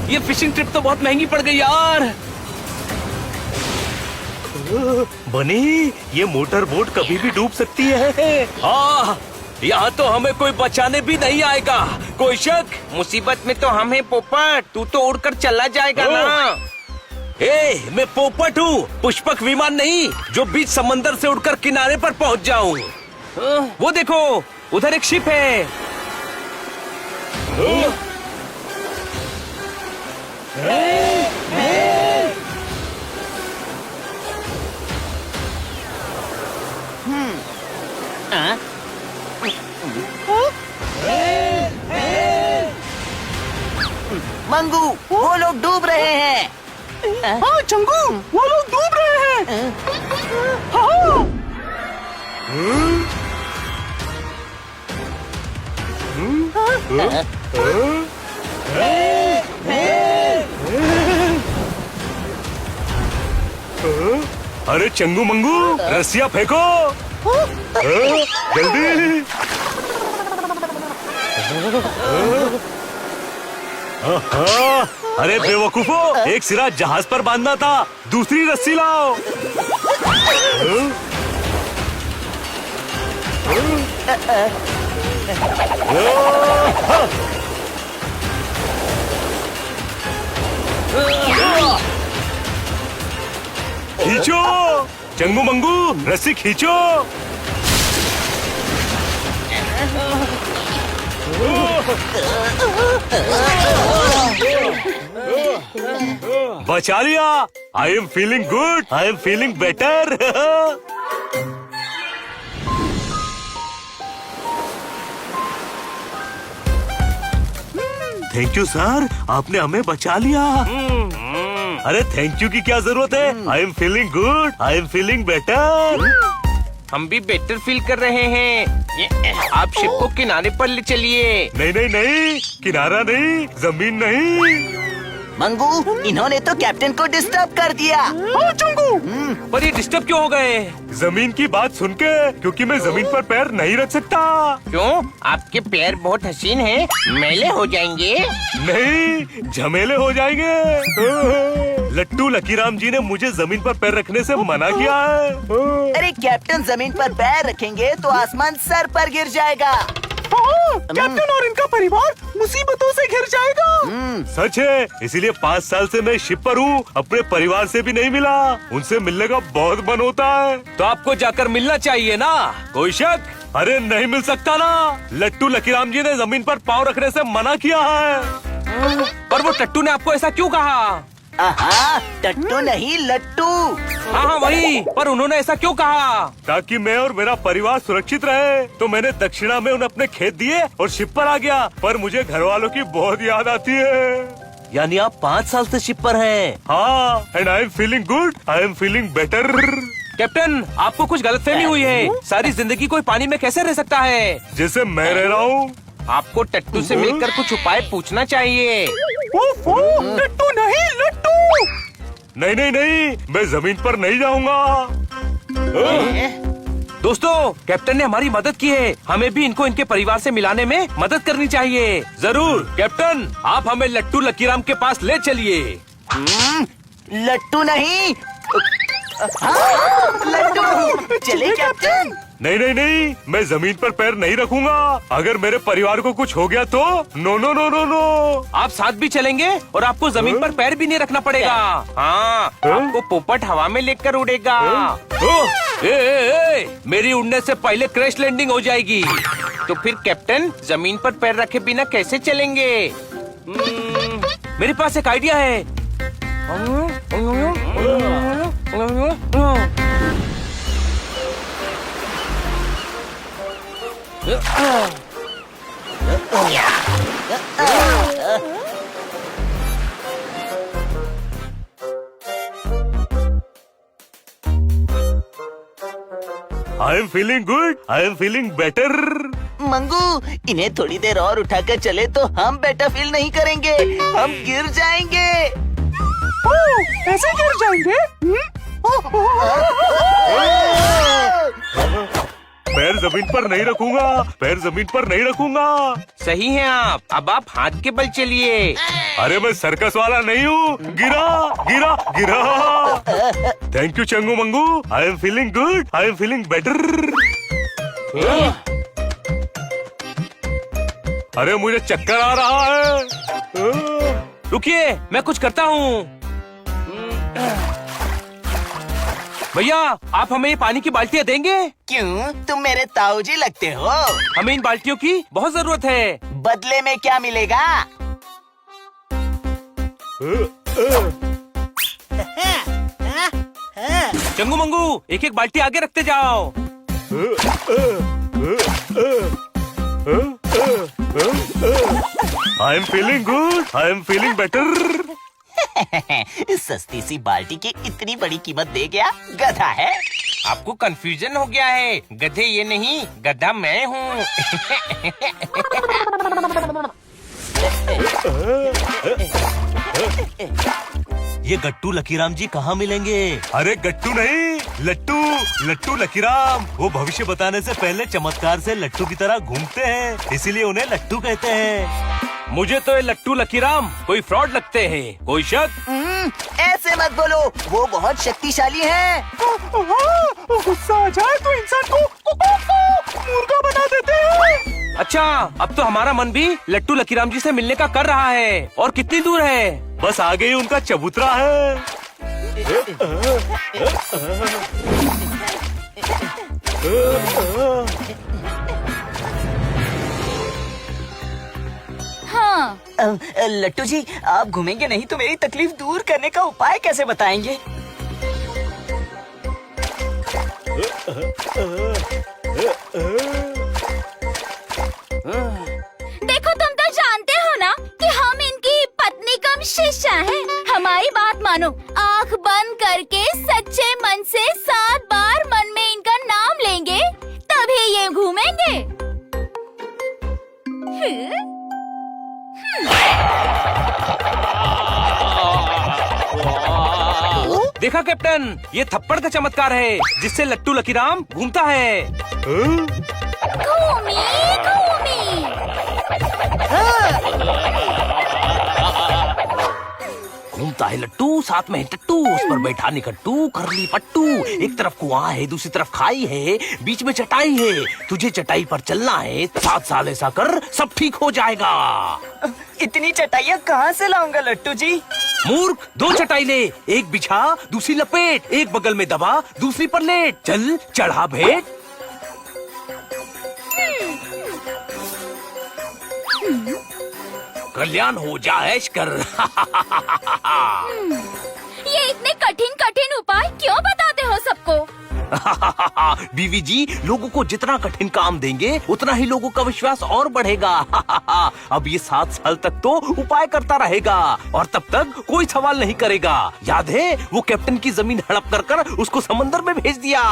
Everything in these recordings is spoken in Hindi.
ये फिशिंग ट्रिप तो बहुत महंगी पड़ गई यार। बनी, ये मोटर बोट कभी भी डूब सकती है। हाँ, यहाँ तो हमें कोई बचाने भी नहीं आएगा। कोई शक? मुसीबत में तो हम हैं पोपट, तू तो उड़कर चला जाएगा ना। मैं पोपट हूँ, पुष्पक विमान नहीं जो बीच समंदर से उड़कर किनारे पर पहुँच जाऊँ। वो देखो, उधर एक शिप है। मंगू, वो लोग डूब रहे हैं। हाँ चंगू, वो लोग डूब रहे हैं। हाँ। अरे चंगू मंगू, रस्सियाँ फेंको। जल्दी। अरे बेवकूफो, एक सिरा जहाज पर बांधना था, दूसरी रस्सी लाओ। खींचो चंगू मंगू, रस्सी खींचो। बचा लिया। आई am feeling good, I am feeling better. Thank you sir, आपने हमें बचा लिया। अरे थैंक यू की क्या जरूरत है। आई am feeling good, I am feeling better. हम भी बेटर फील कर रहे हैं। आप शिप को किनारे पर ले चलिए। नहीं नहीं नहीं, किनारा नहीं, जमीन नहीं। मंगू, इन्होंने तो कैप्टन को डिस्टर्ब कर दिया। पर ये डिस्टर्ब क्यों हो गए? जमीन की बात सुन के, क्योंकि मैं जमीन पर पैर नहीं रख सकता। क्यों? आपके पैर बहुत हसीन हैं, मैले हो जाएंगे। नहीं, झमेले हो जाएंगे। लट्टू लकीराम जी ने मुझे जमीन पर पैर रखने से मना किया है। अरे कैप्टन जमीन पर पैर रखेंगे तो आसमान सर पर गिर जाएगा। कैप्टन और इनका परिवार मुसीबतों से घिर जाएगा। सच है, इसीलिए 5 साल से मैं शिप पर हूँ, अपने परिवार से भी नहीं मिला। उनसे मिलने का बहुत मन होता है। तो आपको जाकर मिलना चाहिए ना। कोई शक? अरे नहीं मिल सकता ना, लट्टू लकीराम जी ने जमीन पर पाँव रखने से मना किया है। पर वो टट्टू ने आपको ऐसा क्यों कहा? आहा, टट्टू नहीं लट्टू। हाँ हाँ वही, पर उन्होंने ऐसा क्यों कहा? ताकि मैं और मेरा परिवार सुरक्षित रहे। तो मैंने दक्षिणा में उन्हें अपने खेत दिए और शिप पर आ गया। पर मुझे घर वालों की बहुत याद आती है। यानी आप 5 साल से शिप पर हैं। हाँ, and I am feeling good, I am feeling better. Captain, आपको कुछ गलतफहमी हुई है। सारी जिंदगी कोई पानी में कैसे रह सकता है? जैसे मैं रह रहा हूँ। आपको टट्टू से मिलकर कुछ उपाय पूछना चाहिए। टट्टू नहीं, लट्टू। नहीं नहीं नहीं, मैं जमीन पर नहीं जाऊंगा। दोस्तों, कैप्टन ने हमारी मदद की है। हमें भी इनको इनके परिवार से मिलाने में मदद करनी चाहिए। जरूर कैप्टन, आप हमें लट्टू लकीराम के पास ले चलिए। लट्टू नहीं, हाँ, लट्टू। चले कैप्टन। नहीं नहीं नहीं, मैं जमीन पर पैर नहीं रखूंगा। अगर मेरे परिवार को कुछ हो गया तो no no no no no. आप साथ भी चलेंगे और आपको जमीन पर पैर भी नहीं रखना पड़ेगा। हाँ, आपको पोपट हवा में लेकर उड़ेगा। मेरी उड़ने से पहले क्रैश लैंडिंग हो जाएगी। तो फिर कैप्टन, जमीन पर पैर रखे बिना कैसे चलेंगे? मेरे पास एक आइडिया है। आई am feeling good, I am feeling better. Mangu, इन्हें थोड़ी देर और उठाकर चले तो हम बेटर फील नहीं करेंगे, हम गिर जाएंगे। ऐसे गिर जाएंगे? पैर जमीन पर नहीं रखूंगा, पैर जमीन पर नहीं रखूंगा। सही है आप। अब आप हाथ के बल चलिए। अरे मैं सर्कस वाला नहीं हूँ। गिरा गिरा गिरा। Thank you Changu Mangu. I am feeling good, I am feeling better. अरे मुझे चक्कर आ रहा है। रुकिए, मैं कुछ करता हूँ। भैया, आप हमें ये पानी की बाल्टियाँ देंगे? क्यों, तुम मेरे ताऊजी लगते हो। हमें इन बाल्टियों की बहुत जरूरत है। बदले में क्या मिलेगा? चंगू मंगू, एक एक बाल्टी आगे रखते जाओ। आई am feeling good, I am feeling better. इस सस्ती सी बाल्टी की इतनी बड़ी कीमत दे गया, गधा है। आपको कंफ्यूजन हो गया है। गधे ये नहीं, गधा मैं हूँ। ये गट्टू लकीराम जी कहाँ मिलेंगे? अरे गट्टू नहीं, लट्टू। लट्टू लकीराम वो भविष्य बताने से पहले चमत्कार से लट्टू की तरह घूमते हैं, इसीलिए उन्हें लट्टू कहते हैं। मुझे तो ये लट्टू लकीराम कोई फ्रॉड लगते हैं। कोई शक? ऐसे मत बोलो, वो बहुत शक्तिशाली हैं। गुस्सा आ जाए तो इंसान को मुर्गा बना देते हैं। अच्छा, अब तो हमारा मन भी लट्टू लकीराम जी से मिलने का कर रहा है। और कितनी दूर है? बस आगे ही उनका चबूतरा है। हाँ, लट्टू जी, आप घूमेंगे नहीं तो मेरी तकलीफ दूर करने का उपाय कैसे बताएंगे? देखो तुम तो जानते हो ना कि हम इनकी पत्नी कम शिष्या हैं। हमारी बात मानो, आँख बंद करके सच्चे मन से 7 बार मन में इनका नाम लेंगे, तभी ये घूमेंगे। देखा कैप्टन, ये थप्पड़ का चमत्कार है जिससे लट्टू लकीराम घूमता है। घूमी घूमी। घूमता है लट्टू, साथ में है टट्टू, उस पर बैठा निकट्टू, करली पट्टू। एक तरफ कुआं है, दूसरी तरफ खाई है, बीच में चटाई है। तुझे चटाई पर चलना है, 7 साल ऐसा कर, सब ठीक हो जाएगा। इतनी चटाइयाँ कहाँ से लाऊंगा लट्टू जी? मूर्ख, 2 चटाई ले, एक बिछा, दूसरी लपेट, एक बगल में दबा, दूसरी पर लेट। चल, चढ़ा भेंट। कल्याण हो जाए कर। ये इतने कठिन कठिन उपाय क्यों बताते हो सबको? बीवी जी, लोगों को जितना कठिन काम देंगे उतना ही लोगों का विश्वास और बढ़ेगा। अब ये 7 साल तक तो उपाय करता रहेगा और तब तक कोई सवाल नहीं करेगा। याद है, वो कैप्टन की जमीन हड़प कर उसको समंदर में भेज दिया।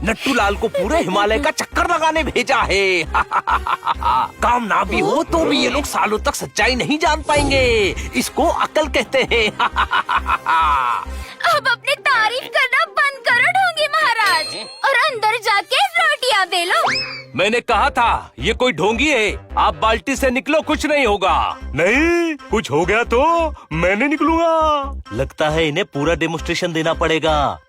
नट्टू लाल को पूरे हिमालय का चक्कर लगाने भेजा है। काम ना भी हो तो भी ये लोग सालों तक सच्चाई नहीं जान पाएंगे। इसको अकल कहते हैं। अब अपनी तारीफ करना बंद करो ढोंगी महाराज, और अंदर जाके रोटियां बेलो। मैंने कहा था ये कोई ढोंगी है। आप बाल्टी से निकलो, कुछ नहीं होगा। नहीं, कुछ हो गया तो मैं नहीं निकलूंगा। लगता है इन्हें पूरा डेमोस्ट्रेशन देना पड़ेगा।